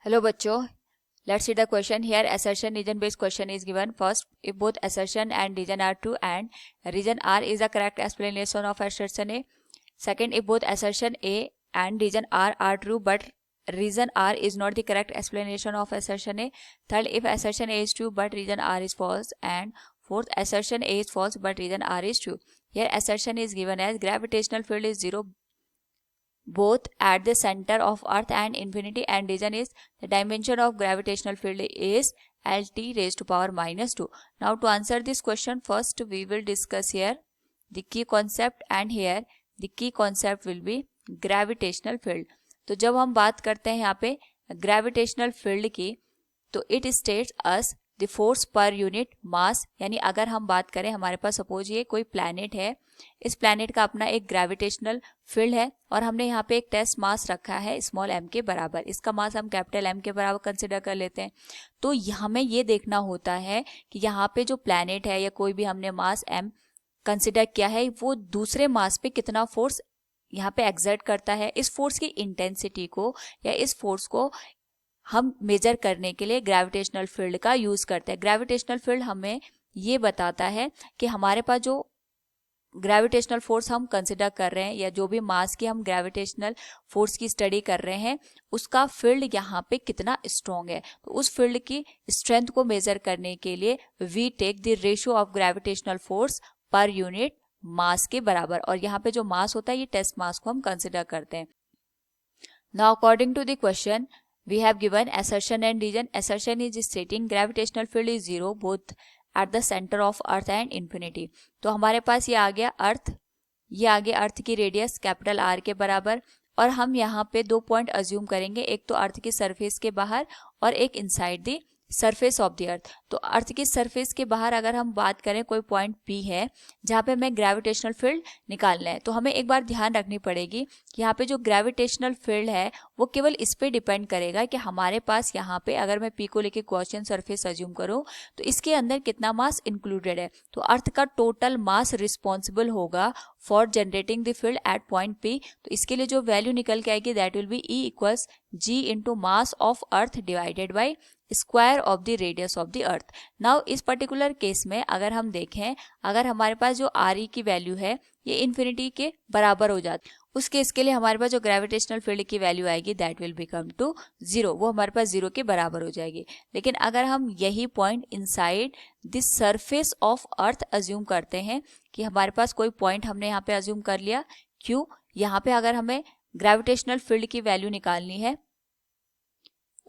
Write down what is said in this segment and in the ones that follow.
Hello बच्चों, let's see the question here. Assertion region based question is given. First, if both assertion and region are true and region R is the correct explanation of assertion A. Second, if both assertion A and region R are true but region R is not the correct explanation of assertion A. Third, if assertion A is true but region R is false. And fourth, assertion A is false but region R is true. Here assertion is given as gravitational field is 0 both at the center of earth and infinity, and region is the dimension of gravitational field is Lt raised to power -2. Now to answer this question, first we will discuss here the key concept, and here the key concept will be gravitational field. तो जब हम बात करते हैं यहाँ पे gravitational field की, तो it states us the force per unit मास. यानी अगर हम बात करें, हमारे पास सपोज ये कोई प्लैनेट है, इस प्लैनेट का अपना एक ग्रेविटेशनल फील्ड है और हमने यहाँ पे एक टेस्ट मास रखा है स्मॉल m के बराबर. इसका मास हम कैपिटल M के बराबर कंसिडर कर लेते हैं. तो हमें ये देखना होता है कि यहाँ पे जो प्लैनेट है या कोई भी हमने मास m कंसिडर किया है, वो दूसरे मास पे कितना फोर्स यहाँ पे एक्सर्ट करता है. इस फोर्स की इंटेंसिटी को या इस फोर्स को हम मेजर करने के लिए ग्रेविटेशनल फील्ड का यूज करते हैं. ग्रेविटेशनल फील्ड हमें ये बताता है कि हमारे पास जो ग्रेविटेशनल फोर्स हम कंसिडर कर रहे हैं या जो भी मास की हम ग्रेविटेशनल फोर्स की स्टडी कर रहे हैं, उसका फील्ड यहाँ पे कितना स्ट्रॉन्ग है. तो उस फील्ड की स्ट्रेंथ को मेजर करने के लिए we take the ratio of gravitational force per unit mass के बराबर, और यहाँ पे जो मास होता है ये टेस्ट मास को हम कंसिडर करते हैं. Now according to the question we have given assertion and region. Assertion is stating gravitational field is 0 both at the center of earth and infinity. तो हमारे पास ये आ गया अर्थ, ये आ गया अर्थ की रेडियस कैपिटल R के बराबर, और हम यहाँ पे 2 पॉइंट अज्यूम करेंगे, एक तो अर्थ की सरफेस के बाहर और एक inside the surface of the earth. तो अर्थ की सरफेस के बाहर अगर हम बात करें, कोई पॉइंट P है जहाँ पे हमें ग्रेविटेशनल फील्ड निकालना है, तो हमें एक बार ध्यान रखनी पड़ेगी कि यहाँ पे जो ग्रेविटेशनल फील्ड है वो केवल इस पे डिपेंड करेगा कि हमारे पास यहाँ पे, अगर मैं P को लेके क्वेश्चन सरफेस अज्यूम करूँ, तो इसके अंदर कितना मास इंक्लूडेड है. तो अर्थ का टोटल मास रिस्पॉन्सिबल होगा for generating the field at point P. तो इसके लिए जो वैल्यू निकल के आएगी that will be E equals G into mass of earth divided by square of the radius of the earth. Now इस particular case में अगर हम देखें, अगर हमारे पास जो RE की वैल्यू है ये इन्फिनिटी के बराबर हो जाती, उस केस के लिए हमारे पास जो ग्रेविटेशनल फील्ड की वैल्यू आएगी दैट विल बिकम टू 0. वो हमारे पास 0 के बराबर हो जाएगी. लेकिन अगर हम यही point inside the surface of earth assume करते हैं कि हमारे पास कोई पॉइंट हमने यहाँ पे अज्यूम कर लिया, क्यों, यहाँ पे अगर हमें ग्रेविटेशनल फील्ड की वैल्यू निकालनी है,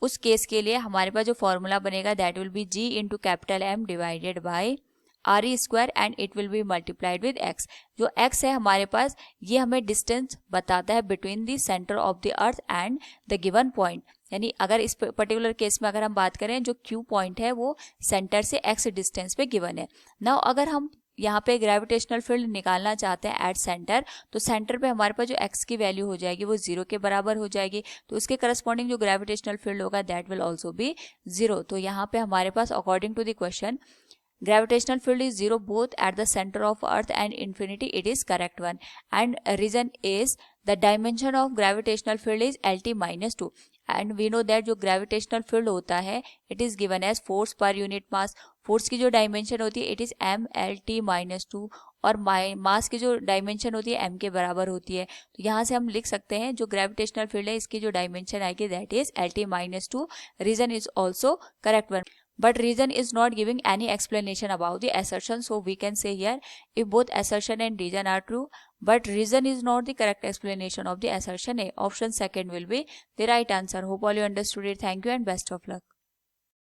उस केस के लिए हमारे पास जो फॉर्मूला बनेगा that will be G into capital M divided by RE square and it will be multiplied with x. जो x है हमारे पास, ये हमें डिस्टेंस बताता है between the centre of the earth and the given point. यानी अगर इस पर्टिकुलर केस में अगर हम बात करें, जो Q पॉइंट है वो सेंटर से x डिस्टेंस पे गिवन है. नाउ अगर हम यहाँ पे ग्रेविटेशनल फील्ड निकालना चाहते हैं एट सेंटर, तो सेंटर पे हमारे पास जो x की वैल्यू हो जाएगी वो 0 के बराबर हो जाएगी. तो उसके करस्पॉन्डिंग जो ग्रेविटेशनल फील्ड होगा दैट विल आल्सो बी 0. तो यहाँ पे हमारे पास according to the question gravitational field is 0 both at the center of earth and infinity. It is correct one. And reason is the dimension of gravitational field is Lt minus 2. And we know that जो gravitational field होता है it is given as force per unit mass. force की जो dimension होती है it is m Lt minus 2, और मास की जो डायमेंशन होती है m के बराबर होती है. तो यहाँ से हम लिख सकते हैं जो ग्रेविटेशनल फील्ड है इसकी जो डायमेंशन आएगी that is Lt minus 2. Reason is also correct one. But reason is not giving any explanation about the assertion. So we can say here, if both assertion and reason are true, but reason is not the correct explanation of the assertion A. Option second will be the right answer. Hope all you understood it. Thank you and best of luck.